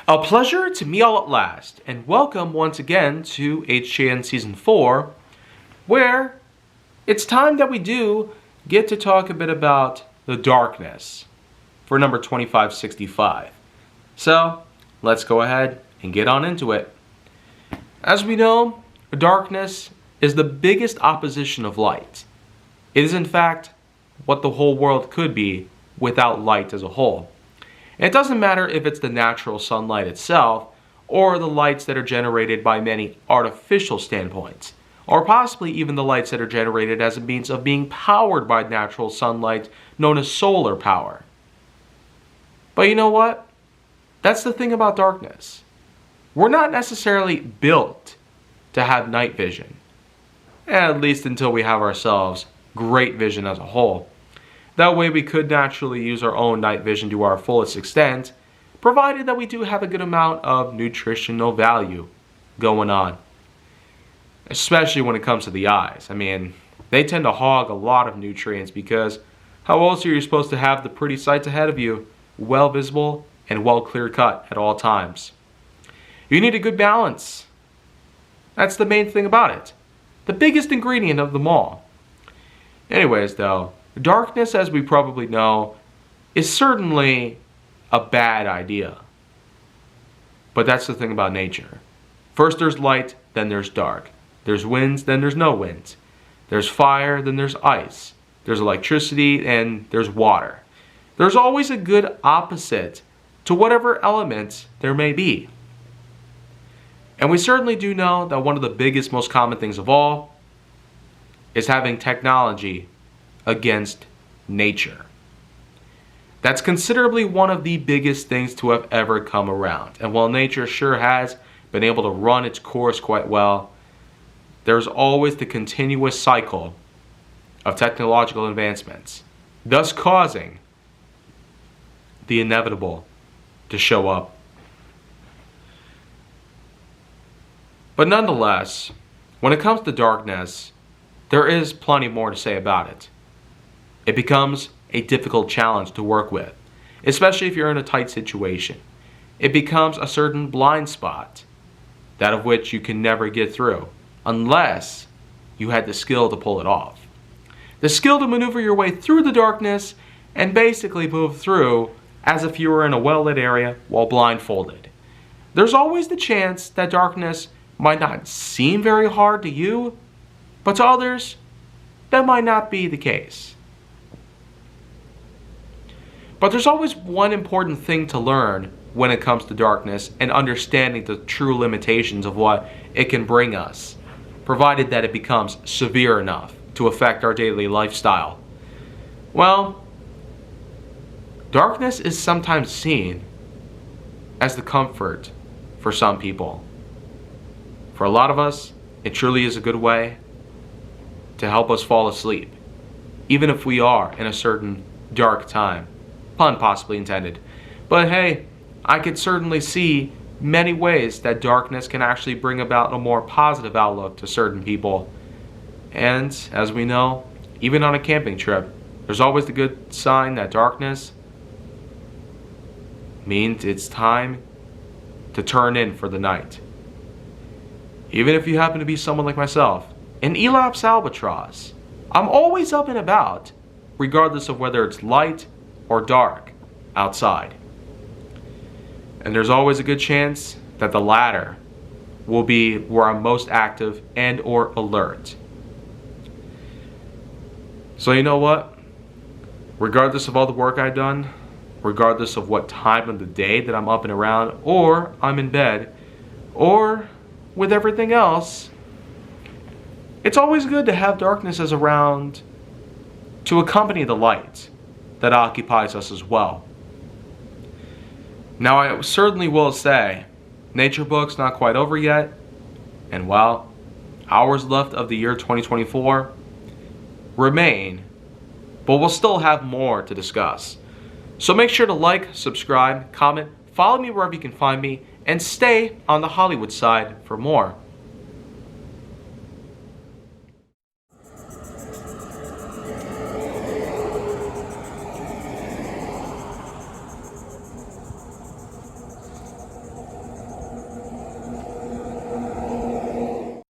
A pleasure to meet all at last, and welcome once again to HJN Season 4, where it's time that we do get to talk a bit about the darkness for number 2565. So, let's go ahead and get on into it. As we know, darkness is the biggest opposition of light. It is in fact what the whole world could be without light as a whole. And it doesn't matter if it's the natural sunlight itself or the lights that are generated by many artificial standpoints, or possibly even the lights that are generated as a means of being powered by natural sunlight known as solar power. But you know what? That's the thing about darkness. We're not necessarily built to have night vision, at least until we have ourselves great vision as a whole. That way we could naturally use our own night vision to our fullest extent, provided that we do have a good amount of nutritional value going on. Especially when it comes to the eyes. I mean, they tend to hog a lot of nutrients because how else are you supposed to have the pretty sights ahead of you well visible and well clear cut at all times? You need a good balance. That's the main thing about it. The biggest ingredient of them all. Anyways though, darkness, as we probably know, is certainly a bad idea. But that's the thing about nature. First there's light, then there's dark. There's winds, then there's no winds. There's fire, then there's ice. There's electricity, and there's water. There's always a good opposite to whatever element there may be. And we certainly do know that one of the biggest, most common things of all is having technology against nature. That's considerably one of the biggest things to have ever come around. And while nature sure has been able to run its course quite well, there's always the continuous cycle of technological advancements, thus causing the inevitable to show up. But nonetheless, when it comes to darkness, there is plenty more to say about it. It becomes a difficult challenge to work with, especially if you're in a tight situation. It becomes a certain blind spot, that of which you can never get through, unless you had the skill to pull it off. The skill to maneuver your way through the darkness and basically move through as if you were in a well-lit area while blindfolded. There's always the chance that darkness might not seem very hard to you, but to others, that might not be the case. But there's always one important thing to learn when it comes to darkness and understanding the true limitations of what it can bring us, provided that it becomes severe enough to affect our daily lifestyle. Well, darkness is sometimes seen as the comfort for some people. For a lot of us, it truly is a good way to help us fall asleep, even if we are in a certain dark time. Pun possibly intended. But hey, I could certainly see many ways that darkness can actually bring about a more positive outlook to certain people. And as we know, even on a camping trip, there's always the good sign that darkness means it's time to turn in for the night. Even if you happen to be someone like myself, an elapsed albatross, I'm always up and about, regardless of whether it's light or dark outside. And there's always a good chance that the latter will be where I'm most active and or alert. So you know what? Regardless of all the work I've done, regardless of what time of the day that I'm up and around, or I'm in bed, or with everything else, it's always good to have darkness as around to accompany the light that occupies us as well. Now I certainly will say, Nature Book's not quite over yet, and while hours left of the year 2024 remain, but we'll still have more to discuss. So make sure to like, subscribe, comment, follow me wherever you can find me, and stay on the Hollywood side for more.